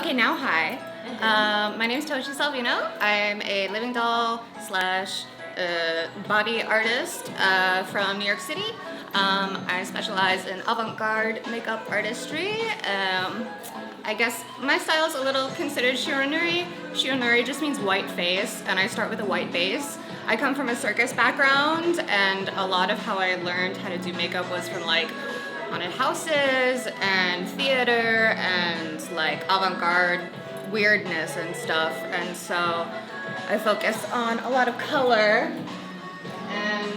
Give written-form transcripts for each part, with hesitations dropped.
Okay, now hi. My name is Toshi Salvino. I'm a living doll slash body artist from New York City. I specialize in avant-garde makeup artistry. I guess my style is a little considered Shironuri. Shironuri just means white face, and I start with a white base. I come from a circus background, and a lot of how I learned how to do makeup was from like haunted houses and theater and like avant-garde weirdness and stuff. And so I focus on a lot of color, and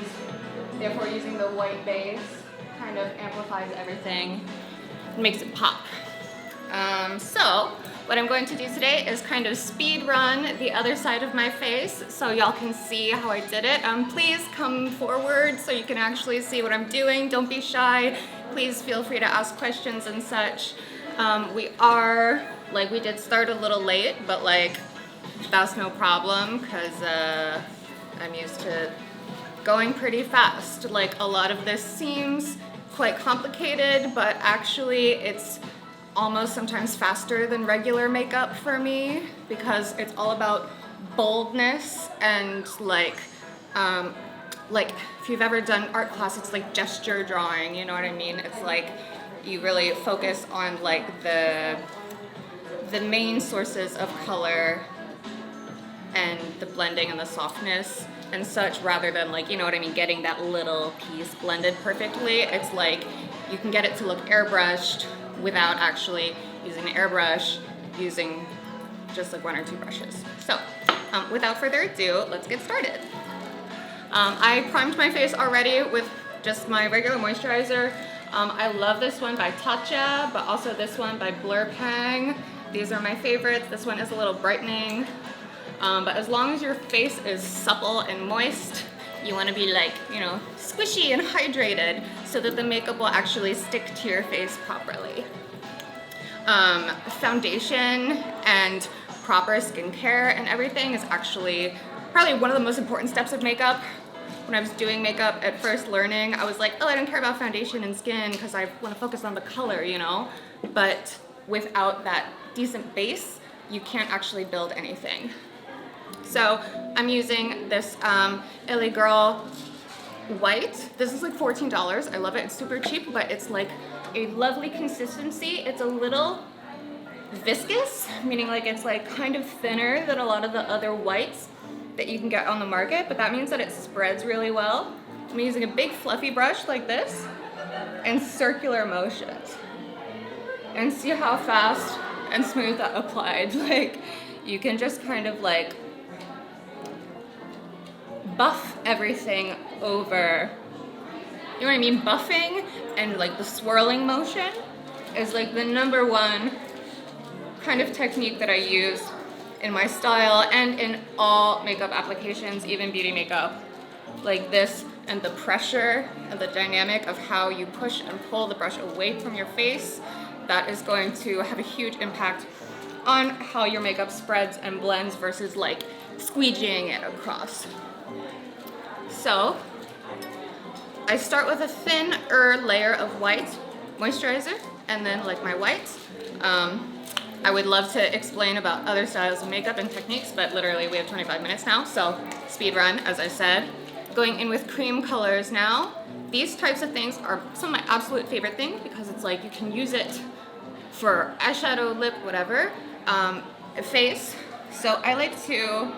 therefore using the white base kind of amplifies everything and makes it pop. So what I'm going to do today is kind of speed run the other side of my face so y'all can see how I did it. Please come forward so you can actually see what I'm doing. Don't be shy. Please feel free to ask questions and such. We did start a little late, but like that's no problem because I'm used to going pretty fast. Like a lot of this seems quite complicated, but actually it's almost sometimes faster than regular makeup for me because it's all about boldness and like if you've ever done art class, it's like gesture drawing, you know what I mean? It's like you really focus on like the main sources of color and the blending and the softness and such rather than like, you know what I mean, getting that little piece blended perfectly. It's like you can get it to look airbrushed without actually using an airbrush, using just like one or two brushes. So without further ado, let's get started. I primed my face already with just my regular moisturizer. I love this one by Tatcha, but also this one by Blur Pang. These are my favorites. This one is a little brightening. But as long as your face is supple and moist, you want to be like, you know, squishy and hydrated so that the makeup will actually stick to your face properly. Foundation and proper skincare and everything is actually probably one of the most important steps of makeup. When I was doing makeup at first learning, I was like, oh, I don't care about foundation and skin because I want to focus on the color, you know? But without that decent base, you can't actually build anything. So I'm using this LA Girl white. This is like $14. I love it. It's super cheap, but it's like a lovely consistency. It's a little viscous, meaning like it's like kind of thinner than a lot of the other whites that you can get on the market, but that means that it spreads really well. I'm using a big fluffy brush like this and circular motions. And see how fast and smooth that applied. Like you can just kind of like buff everything over. You know what I mean? Buffing and like the swirling motion is like the #1 kind of technique that I use in my style and in all makeup applications, even beauty makeup. Like this and the pressure and the dynamic of how you push and pull the brush away from your face, that is going to have a huge impact on how your makeup spreads and blends versus like squeegeeing it across. So I start with a thinner layer of white moisturizer and then like my whites. I would love to explain about other styles of makeup and techniques, but literally we have 25 minutes now, so speed run, as I said. Going in with cream colors now. These types of things are some of my absolute favorite things because it's like you can use it for eyeshadow, lip, whatever, face. So I like to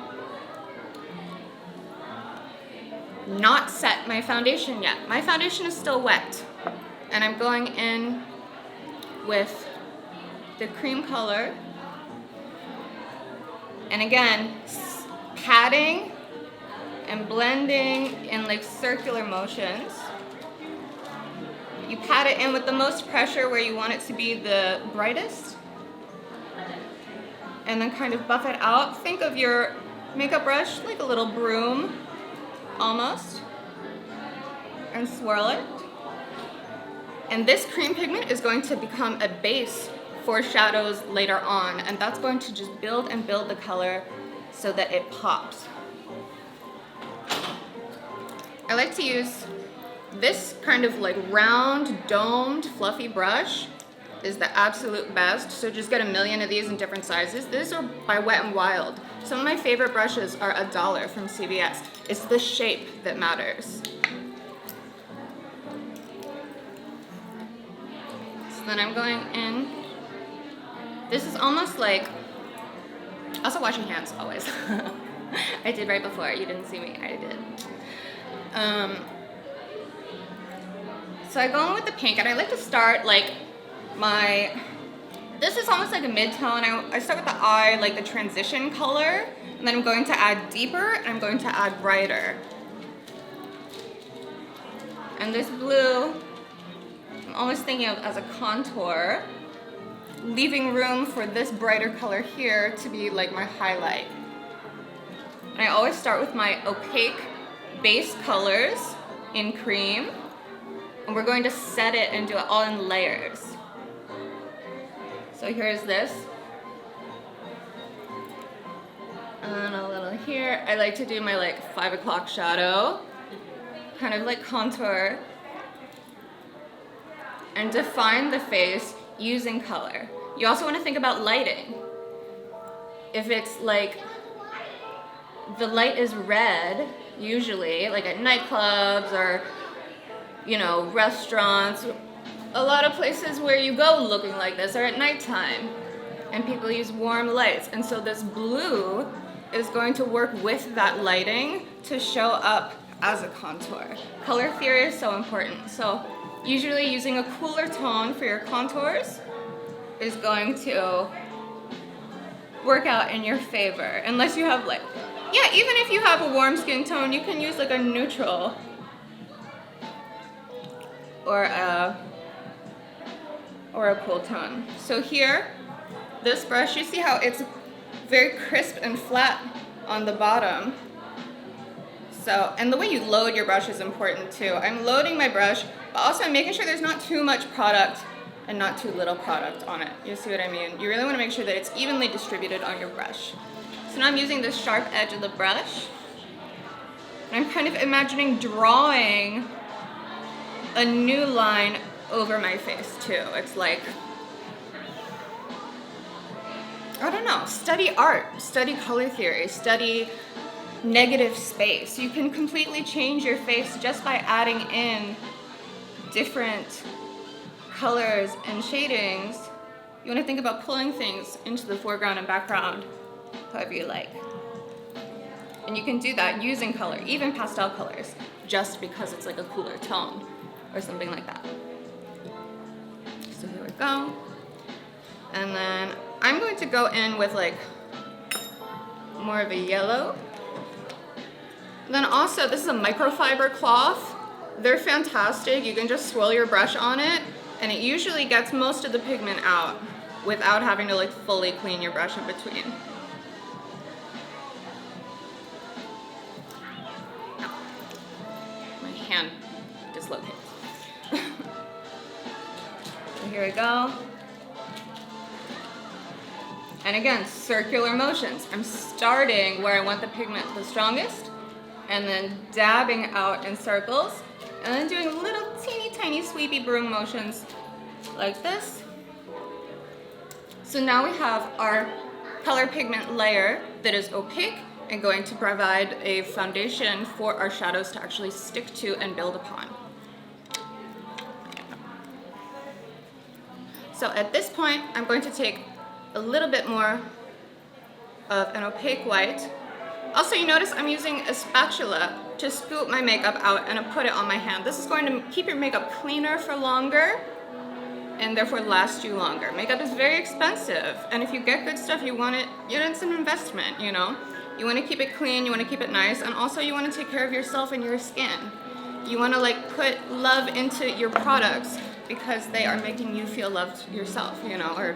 not set my foundation yet. My foundation is still wet, and I'm going in with the cream color, and again, patting and blending in like circular motions. You pat it in with the most pressure where you want it to be the brightest, and then kind of buff it out. Think of your makeup brush like a little broom, almost, and swirl it. And this cream pigment is going to become a base for shadows later on, and that's going to just build and build the color so that it pops. I like to use this kind of like round, domed, fluffy brush is the absolute best. So just get a million of these in different sizes. These are by Wet n Wild. Some of my favorite brushes are $1 from CVS. It's the shape that matters. So then I'm going in. This is almost like, also wash your hands always. I did right before, you didn't see me, I did. So I go in with the pink, and I like to start like this is almost like a mid-tone. I start with the eye, like the transition color, and then I'm going to add deeper, and I'm going to add brighter. And this blue, I'm always thinking of as a contour, leaving room for this brighter color here to be like my highlight. And I always start with my opaque base colors in cream, and we're going to set it and do it all in layers. So here's this. And a little here. I like to do my like 5 o'clock shadow, kind of like contour, and define the face using color. You also want to think about lighting. If it's like, the light is red, usually, like at nightclubs or, you know, restaurants, a lot of places where you go looking like this are at nighttime, and people use warm lights. And so this blue is going to work with that lighting to show up as a contour. Color theory is so important. So usually using a cooler tone for your contours is going to work out in your favor. Unless you have like, yeah, even if you have a warm skin tone, you can use like a neutral or a cool tone. So here, this brush, you see how it's very crisp and flat on the bottom. So, and the way you load your brush is important too. I'm loading my brush, but also I'm making sure there's not too much product and not too little product on it. You see what I mean? You really want to make sure that it's evenly distributed on your brush. So now I'm using the sharp edge of the brush, and I'm kind of imagining drawing a new line over my face too. It's like, I don't know, study art, study color theory, study negative space. You can completely change your face just by adding in different colors and shadings. You want to think about pulling things into the foreground and background however you like. And you can do that using color, even pastel colors, just because it's like a cooler tone or something like that. So here we go. And then I'm going to go in with like more of a yellow. And then also, this is a microfiber cloth. They're fantastic. You can just swirl your brush on it, and it usually gets most of the pigment out without having to like fully clean your brush in between. My hand dislocates. So here we go. And again, circular motions. I'm starting where I want the pigment the strongest, and then dabbing out in circles, and then doing little teeny tiny sweepy broom motions like this. So now we have our color pigment layer that is opaque and going to provide a foundation for our shadows to actually stick to and build upon. So at this point, I'm going to take a little bit more of an opaque white. Also, you notice I'm using a spatula to scoop my makeup out and put it on my hand. This is going to keep your makeup cleaner for longer and therefore last you longer. Makeup is very expensive, and if you get good stuff, you want it, it's an investment, you know? You want to keep it clean, you want to keep it nice, and also you want to take care of yourself and your skin. You want to like put love into your products because they are making you feel loved yourself, you know, or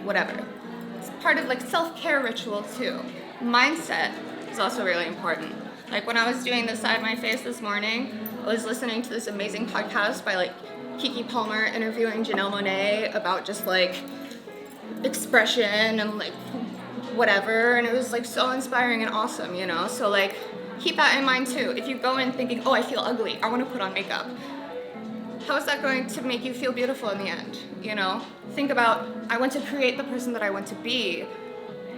whatever. It's part of like self-care ritual too. Mindset is also really important. Like when I was doing the side of my face this morning, I was listening to this amazing podcast by like Kiki Palmer interviewing Janelle Monáe about just like expression and like whatever, and it was like so inspiring and awesome, you know? So like keep that in mind too. If you go in thinking, oh, I feel ugly, I want to put on makeup, how is that going to make you feel beautiful in the end? You know, think about, I want to create the person that I want to be.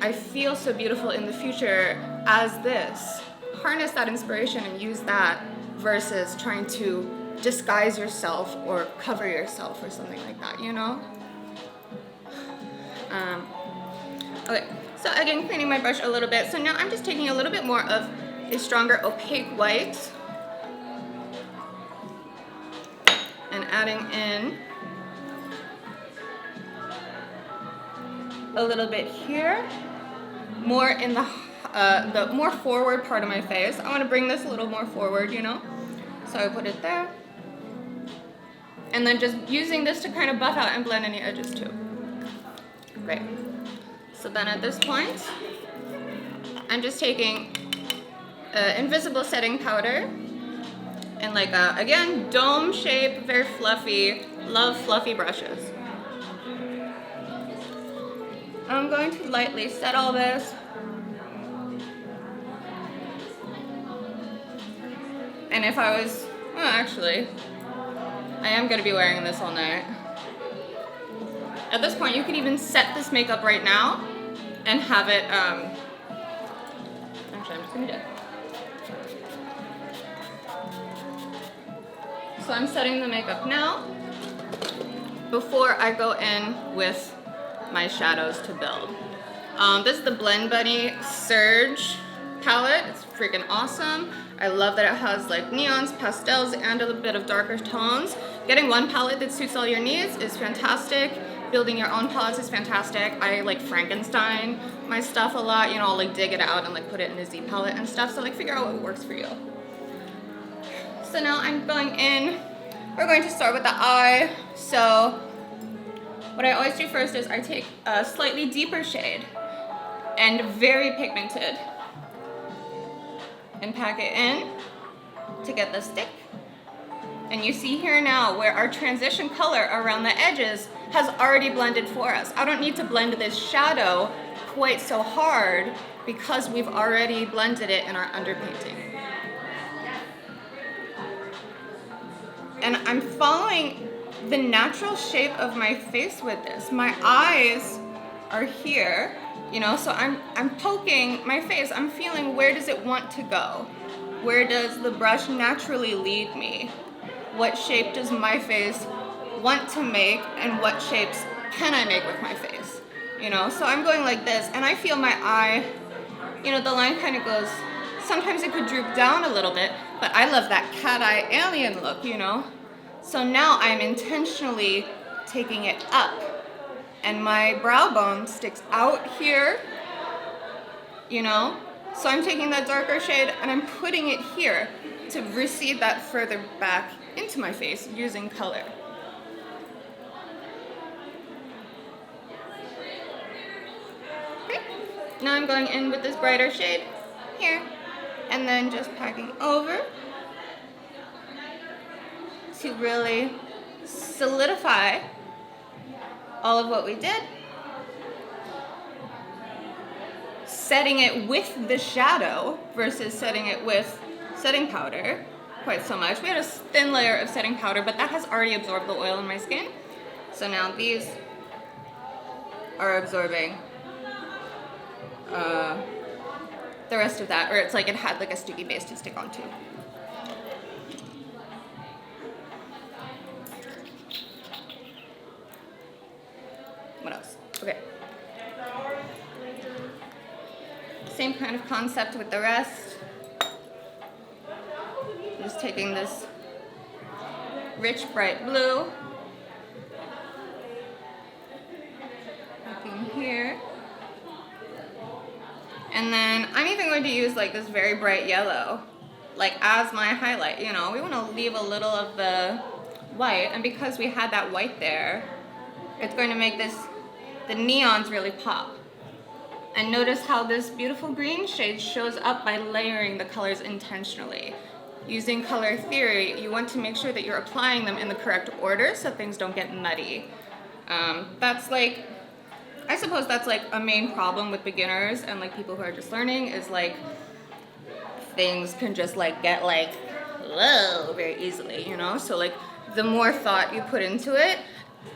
I feel so beautiful in the future as this. Harness that inspiration and use that versus trying to disguise yourself or cover yourself or something like that, you know? Okay, so again, cleaning my brush a little bit. So now I'm just taking a little bit more of a stronger opaque white and adding in a little bit here, more in the more forward part of my face. I want to bring this a little more forward, you know? So I put it there. And then just using this to kind of buff out and blend any edges too. Great. So then at this point, I'm just taking invisible setting powder and like a, again, dome shape, very fluffy, love fluffy brushes. I'm going to lightly set all this. And if I was, well actually, I am going to be wearing this all night. At this point, you could even set this makeup right now and have it, actually I'm just going to do it. So I'm setting the makeup now before I go in with my shadows to build. This is the Blend Bunny Surge palette. It's freaking awesome. I love that it has like neons, pastels, and a little bit of darker tones. Getting one palette that suits all your needs is fantastic. Building your own palettes is fantastic. I like Frankenstein my stuff a lot. You know, I'll like dig it out and like put it in a Z palette and stuff. So like figure out what works for you. So now I'm going in. We're going to start with the eye. So what I always do first is I take a slightly deeper shade and very pigmented and pack it in to get the stick. And you see here now where our transition color around the edges has already blended for us. I don't need to blend this shadow quite so hard because we've already blended it in our underpainting. And I'm following the natural shape of my face with this. My eyes are here, you know, so I'm poking my face. I'm feeling, where does it want to go? Where does the brush naturally lead me? What shape does my face want to make, and what shapes can I make with my face? You know, so I'm going like this, and I feel my eye, you know, the line kind of goes, sometimes it could droop down a little bit, but I love that cat eye alien look, you know? So now I'm intentionally taking it up, and my brow bone sticks out here, you know? So I'm taking that darker shade and I'm putting it here to recede that further back into my face using color. Okay. Now I'm going in with this brighter shade here, and then just packing over to really solidify all of what we did. Setting it with the shadow versus setting it with setting powder quite so much. We had a thin layer of setting powder, but that has already absorbed the oil in my skin. So now these are absorbing the rest of that, or it's like it had like a sticky base to stick onto. What else? Okay. Same kind of concept with the rest. Just taking this rich bright blue, looking here, and then I'm even going to use like this very bright yellow, like as my highlight. You know, we want to leave a little of the white, and because we had that white there, it's going to make this, the neons really pop. And notice how this beautiful green shade shows up by layering the colors intentionally. Using color theory, you want to make sure that you're applying them in the correct order so things don't get muddy. That's like, I suppose that's like a main problem with beginners and like people who are just learning, is like things can just like get like, whoa, very easily, you know? So like the more thought you put into it,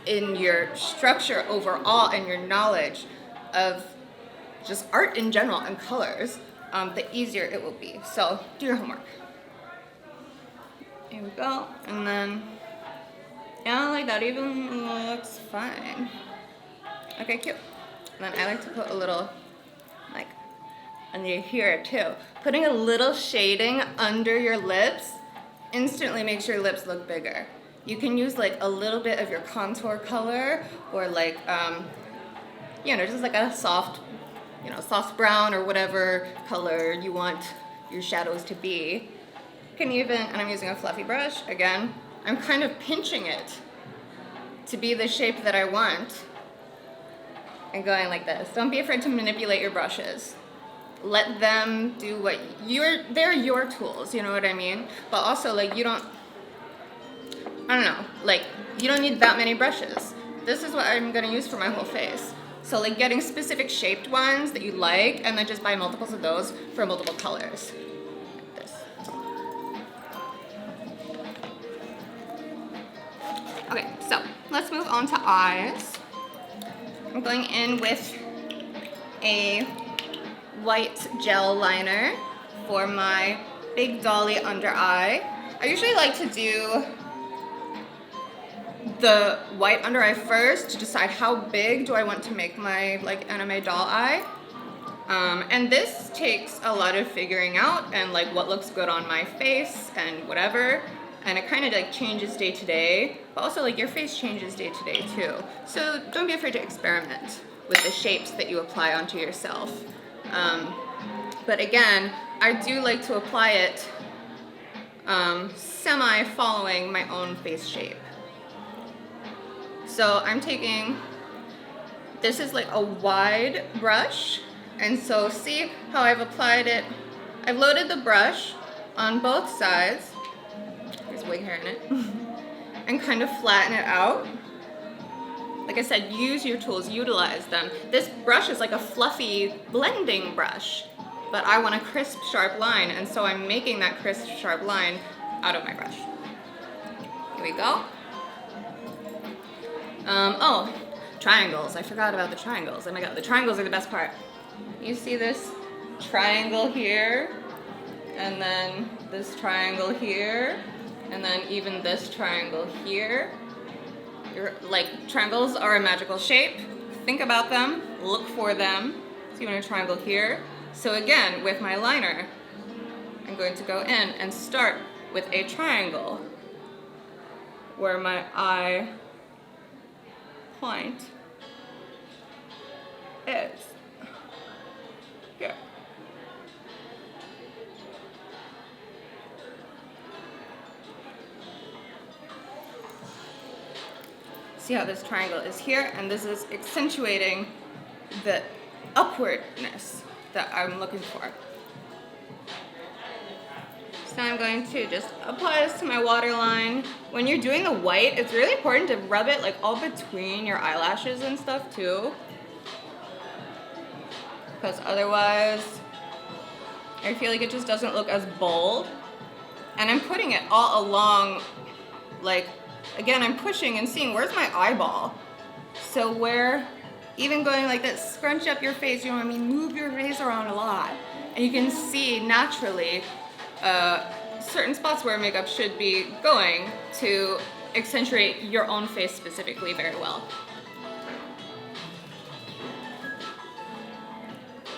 in your structure overall and your knowledge of just art in general and colors, the easier it will be. So do your homework. Here we go. And then, yeah, like that even looks fine. Okay, cute. And then I like to put a little, like, under here too. Putting a little shading under your lips instantly makes your lips look bigger. You can use like a little bit of your contour color, or like, you know, just like a soft, you know, soft brown or whatever color you want your shadows to be. You can even, and I'm using a fluffy brush, again, I'm kind of pinching it to be the shape that I want and going like this. Don't be afraid to manipulate your brushes. Let them do what they're your tools, you know what I mean? But also, like, you don't, I don't know, like, you don't need that many brushes. This is what I'm gonna use for my whole face. So like getting specific shaped ones that you like, and then just buy multiples of those for multiple colors. Like this. Okay, so let's move on to eyes. I'm going in with a white gel liner for my big dolly under eye. I usually like to do the white under eye first to decide how big do I want to make my like anime doll eye. And this takes a lot of figuring out and like what looks good on my face and whatever. And it kind of like changes day to day, but also like your face changes day to day too. So don't be afraid to experiment with the shapes that you apply onto yourself. But again, I do like to apply it semi following my own face shape. So I'm taking, this is like a wide brush, and so see how I've applied it. I've loaded the brush on both sides, there's wig hair in it, and kind of flatten it out. Like I said, use your tools, utilize them. This brush is like a fluffy blending brush, but I want a crisp, sharp line, and so I'm making that crisp, sharp line out of my brush. Here we go. Oh, triangles. I forgot about the triangles. Oh my god, the triangles are the best part. You see this triangle here, and then this triangle here, and then even this triangle here. Triangles are a magical shape. Think about them, look for them. So you want a triangle here. So again, with my liner, I'm going to go in and start with a triangle where my eye point is here. See how this triangle is here, and this is accentuating the upwardness that I'm looking for. So I'm going to just apply this to my waterline. When you're doing the white, it's really important to rub it like all between your eyelashes and stuff too. Because otherwise, I feel like it just doesn't look as bold. And I'm putting it all along, like, again, I'm pushing and seeing where's my eyeball. So where, even going like this, scrunch up your face, you know what I mean? Move your face around a lot. And you can see naturally certain spots where makeup should be going to accentuate your own face specifically very well.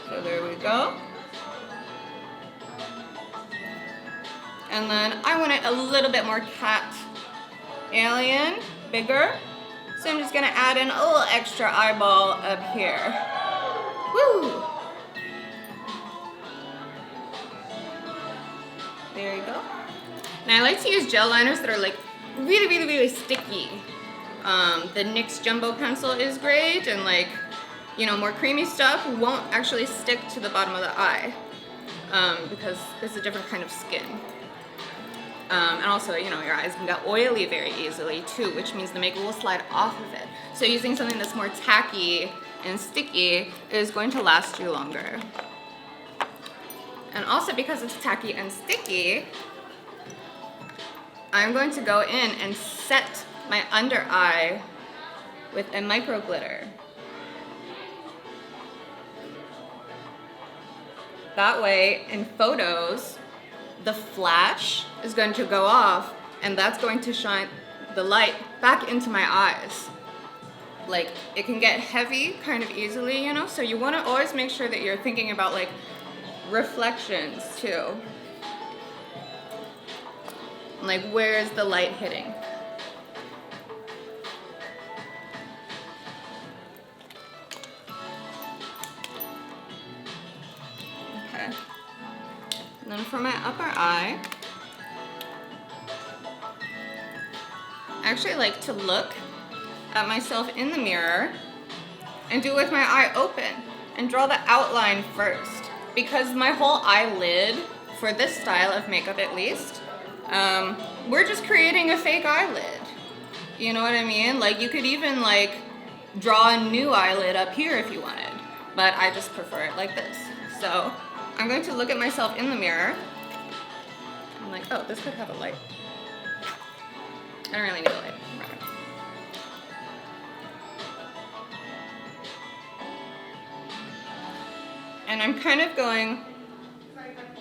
So there we go. And then I want it a little bit more cat alien, bigger. So I'm just gonna add in a little extra eyeball up here. Woo! There you go. And I like to use gel liners that are like really, really, really sticky. The NYX Jumbo Pencil is great, and like, you know, more creamy stuff won't actually stick to the bottom of the eye because it's a different kind of skin. And also, you know, your eyes can get oily very easily too, which means the makeup will slide off of it. So using something that's more tacky and sticky is going to last you longer. And also because it's tacky and sticky, I'm going to go in and set my under eye with a micro glitter. That way, in photos, the flash is going to go off, and that's going to shine the light back into my eyes. Like, it can get heavy kind of easily, you know, so you want to always make sure that you're thinking about like reflections too. Like, where is the light hitting? Okay. And then for my upper eye, I actually like to look at myself in the mirror and do it with my eye open and draw the outline first, because my whole eyelid, for this style of makeup at least, we're just creating a fake eyelid. You know what I mean? Like, you could even like draw a new eyelid up here if you wanted, but I just prefer it like this. So I'm going to look at myself in the mirror. I'm like, oh, this could have a light. I don't really need a light. And I'm kind of going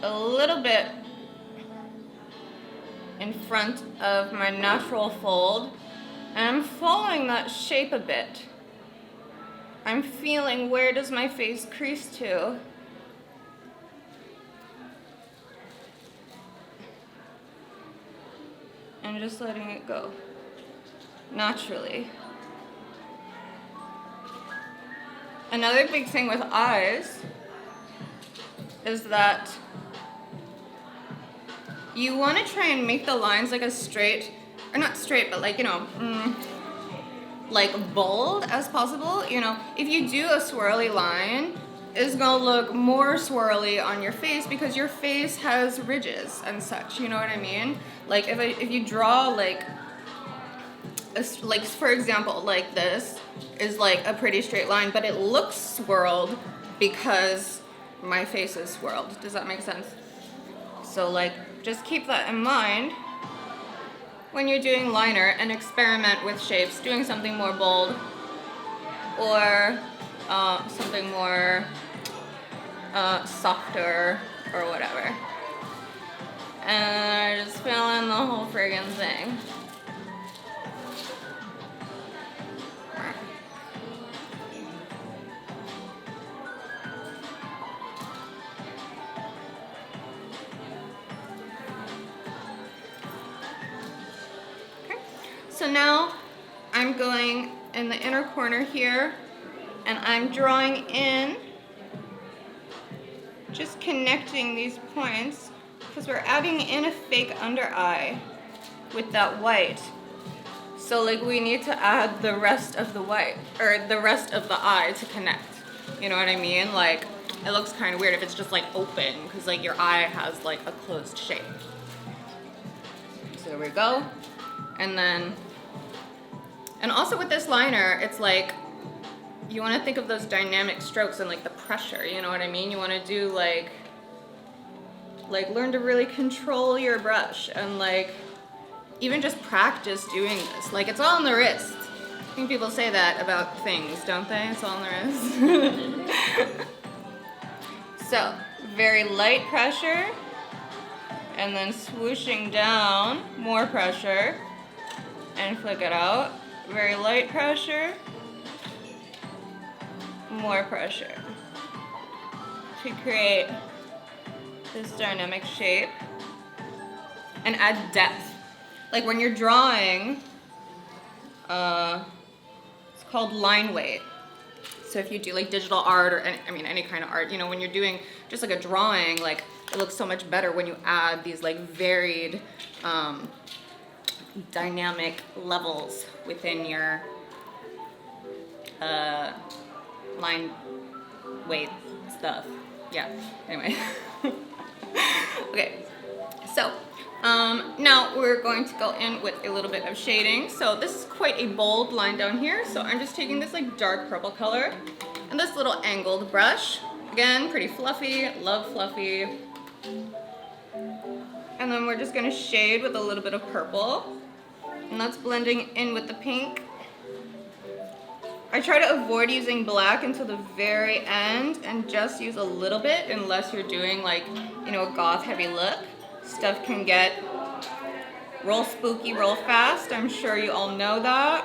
a little bit in front of my natural fold, and I'm following that shape a bit. I'm feeling, where does my face crease to? And just letting it go naturally. Another big thing with eyes is that you want to try and make the lines like as straight, or not straight, but like, you know, like bold as possible. You know, if you do a swirly line, it's gonna look more swirly on your face because your face has ridges and such, you know what I mean? Like if you draw like for example, like this is like a pretty straight line, but it looks swirled because my face is swirled. Does that make sense? So like, just keep that in mind when you're doing liner, and experiment with shapes, doing something more bold or something more softer or whatever. And just fill in the whole friggin' thing. So now I'm going in the inner corner here, and I'm drawing in, just connecting these points, because we're adding in a fake under eye with that white. So like, we need to add the rest of the white, or the rest of the eye to connect. You know what I mean? Like, it looks kind of weird if it's just like open, because like your eye has like a closed shape. So there we go. And then, and also with this liner, it's like, you want to think of those dynamic strokes and like the pressure, you know what I mean? You want to do like learn to really control your brush, and like even just practice doing this. Like, it's all on the wrist. I think people say that about things, don't they? It's all on the wrist. So, very light pressure, and then swooshing down, more pressure, and flick it out. Very light pressure, more pressure, to create this dynamic shape and add depth. Like when you're drawing, it's called line weight. So if you do like digital art, or any kind of art, you know, when you're doing just like a drawing, like it looks so much better when you add these like varied dynamic levels within your line weight stuff. Yeah, anyway. Okay, so now we're going to go in with a little bit of shading. So this is quite a bold line down here, so I'm just taking this like dark purple color and this little angled brush. Again, pretty fluffy, love fluffy. And then we're just gonna shade with a little bit of purple. And that's blending in with the pink. I try to avoid using black until the very end and just use a little bit unless you're doing like, you know, a goth heavy look. Stuff can get real spooky real fast. I'm sure you all know that.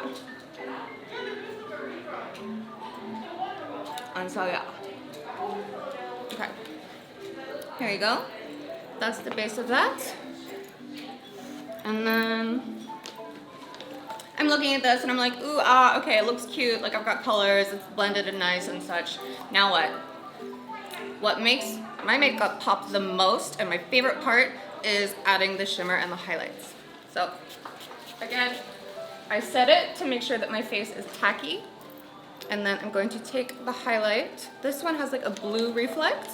And so yeah. Okay. Here you go. That's the base of that. And then I'm looking at this and I'm like, ooh, okay, it looks cute. Like I've got colors, it's blended and nice and such. Now what? What makes my makeup pop the most and my favorite part is adding the shimmer and the highlights. So again, I set it to make sure that my face is tacky. And then I'm going to take the highlight. This one has like a blue reflect.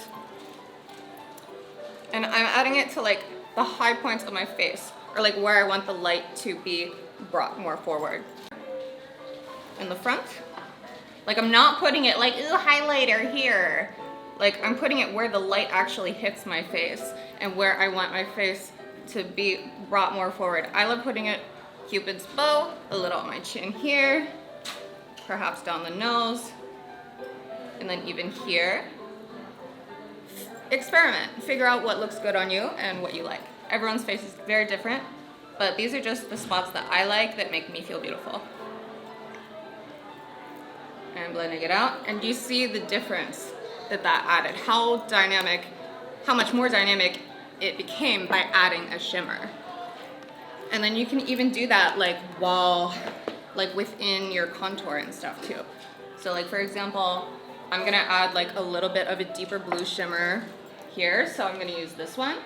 And I'm adding it to like the high points of my face, or like where I want the light to be brought more forward. In the front. Like I'm not putting it like, ooh, highlighter here. Like I'm putting it where the light actually hits my face and where I want my face to be brought more forward. I love putting it Cupid's bow, a little on my chin here, perhaps down the nose, and then even here. Experiment, figure out what looks good on you and what you like. Everyone's face is very different, but these are just the spots that I like that make me feel beautiful. And blending it out, and you see the difference that added, how dynamic, how much more dynamic it became by adding a shimmer. And then you can even do that like while, like within your contour and stuff too. So like for example, I'm gonna add like a little bit of a deeper blue shimmer here, so I'm gonna use this one.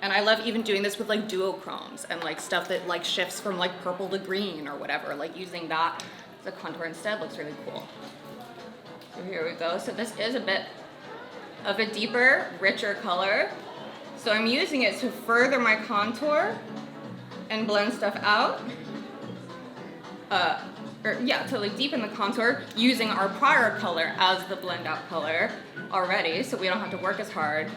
And I love even doing this with like duochromes and like stuff that like shifts from like purple to green or whatever, like using that as a contour instead looks really cool. So here we go. So this is a bit of a deeper, richer color. So I'm using it to further my contour and blend stuff out. To like deepen the contour using our prior color as the blend out color already, so we don't have to work as hard.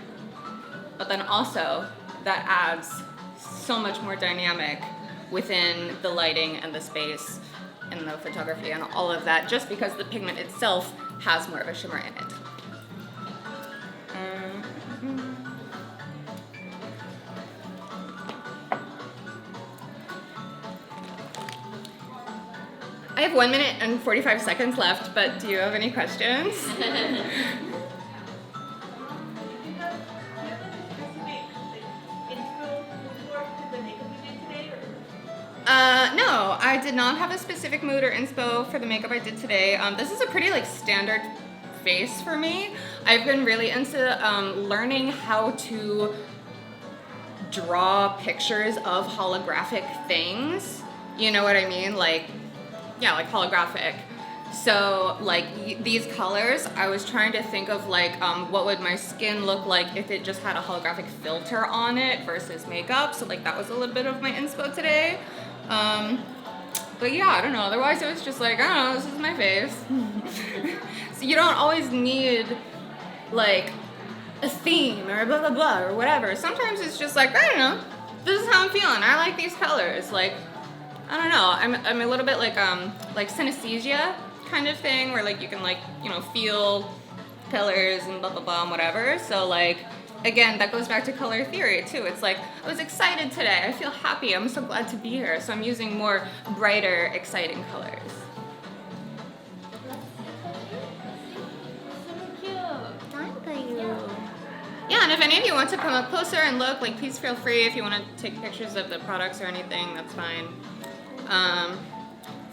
But then also that adds so much more dynamic within the lighting and the space and the photography and all of that, just because the pigment itself has more of a shimmer in it. I have 1 minute and 45 seconds left, but do you have any questions? No, I did not have a specific mood or inspo for the makeup I did today. This is a pretty like standard face for me. I've been really into learning how to draw pictures of holographic things. You know what I mean? Like, yeah, like holographic. So like these colors, I was trying to think of like what would my skin look like if it just had a holographic filter on it versus makeup. So like that was a little bit of my inspo today. But yeah, I don't know. Otherwise it was just like, I don't know, this is my face. So you don't always need like a theme or blah blah blah or whatever. Sometimes it's just like, I don't know, this is how I'm feeling. I like these colors. Like, I don't know. I'm a little bit like synesthesia kind of thing, where like you can like, you know, feel colors and blah blah blah and whatever. So like, again, that goes back to color theory too. It's like, I was excited today. I feel happy. I'm so glad to be here. So I'm using more brighter, exciting colors. Yeah, and if any of you want to come up closer and look, like please feel free. If you want to take pictures of the products or anything, that's fine.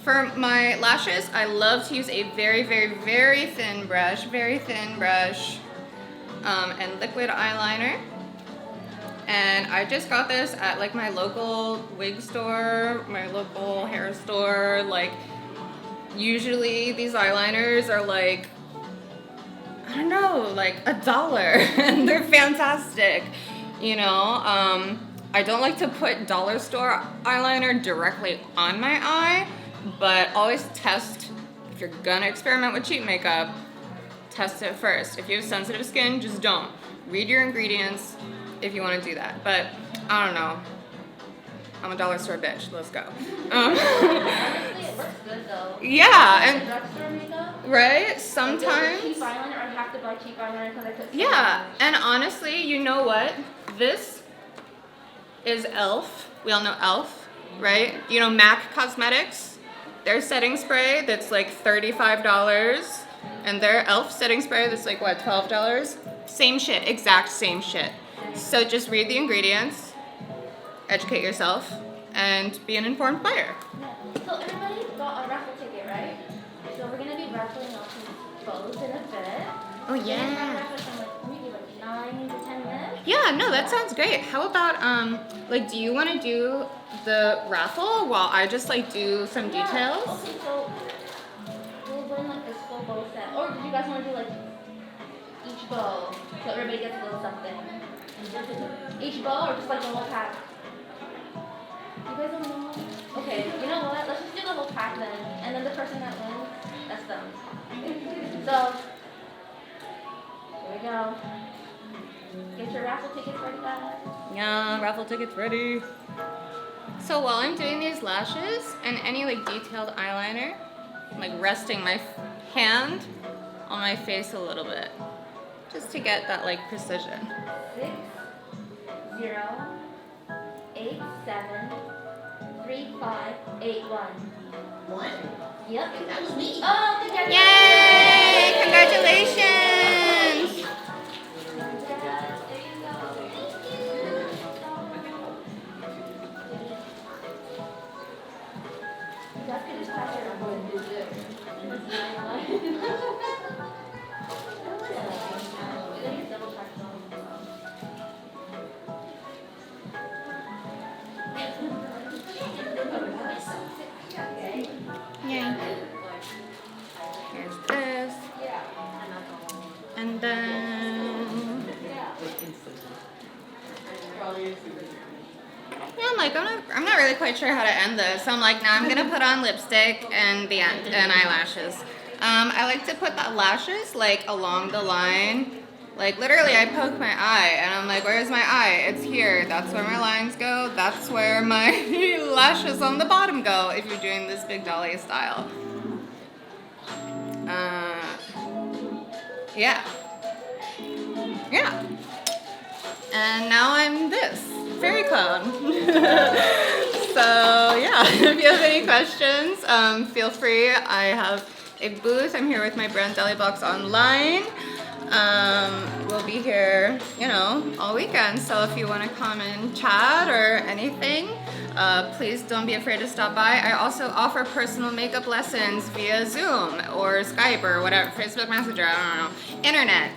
For my lashes, I love to use a very, very, very thin brush, and liquid eyeliner. And I just got this at like my local wig store, my local hair store. Like usually these eyeliners are like, I don't know, like $1 and they're fantastic, you know. I don't like to put dollar store eyeliner directly on my eye, but always test, if you're gonna experiment with cheap makeup, test it first. If you have sensitive skin, just don't. read your ingredients if you want to do that. But I don't know. I'm a dollar store bitch. Let's go. Honestly, it looks good though. Yeah, and Drugstore makeup. right, sometimes. Cheap eyeliner, I have to buy cheap eyeliner because I put. Yeah, and honestly, you know what? This is e.l.f. We all know e.l.f., right? You know MAC Cosmetics? Their setting spray that's like $35, and their e.l.f. setting spray that's like what, $12? Same shit, exact same shit. So just read the ingredients, educate yourself, and be an informed buyer. Yeah. So everybody got a raffle ticket, right? So we're gonna be raffling off both in a bit. Oh yeah. Raffle from like maybe like 9 to 10 minutes. Yeah, no, that sounds great. How about like, do you want to do the raffle while I just like do some details? Okay, so we'll win like this full bow set. Or did you guys want to do like each bow so everybody gets a little something? Each bow or just like the whole pack? You guys don't know? Okay, you know what? Let's just do the whole pack then. And then the person that wins, that's them. So, here we go. Get your raffle tickets ready, guys. Yeah, raffle tickets ready. So while I'm doing these lashes and any like detailed eyeliner, I'm like resting my hand on my face a little bit, just to get that like precision. 6, 0, 8, 7, 3, 5, 8, 1. What? Yep. That was me. Oh, congratulations! Yay! Congratulations! Yay. Here's this. And then yeah, I'm like, I'm not really quite sure how to end this. So I'm like, now I'm gonna put on lipstick and the end and eyelashes. I like to put the lashes like along the line. Like literally I poke my eye and I'm like, where's my eye? It's here. That's where my lines go. That's where my lashes on the bottom go if you're doing this big dolly style. Yeah. Yeah. And now I'm this. Fairy clown. So yeah, if you have any questions, feel free. I have a booth. I'm here with my brand Deli Box online. We'll be here, you know, all weekend. So if you want to come and chat or anything, please don't be afraid to stop by. I also offer personal makeup lessons via Zoom or Skype or whatever, Facebook Messenger, I don't know, internet.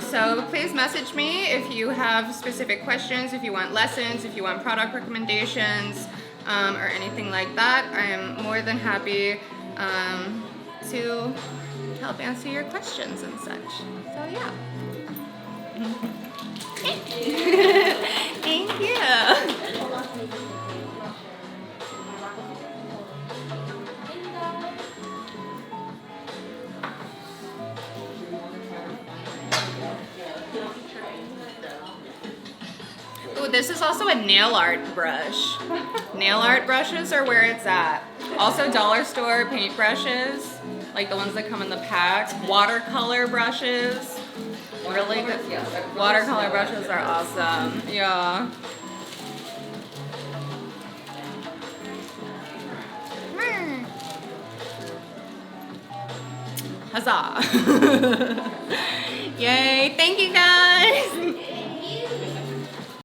So please message me if you have specific questions, if you want lessons, if you want product recommendations, or anything like that. I am more than happy to help answer your questions and such. So yeah. Thank you. Ooh, this is also a nail art brush. Nail art brushes are where it's at. Also dollar store paint brushes, like the ones that come in the packs. Watercolor brushes. Really good. Watercolor brushes are awesome. Yeah. Huzzah. Yay.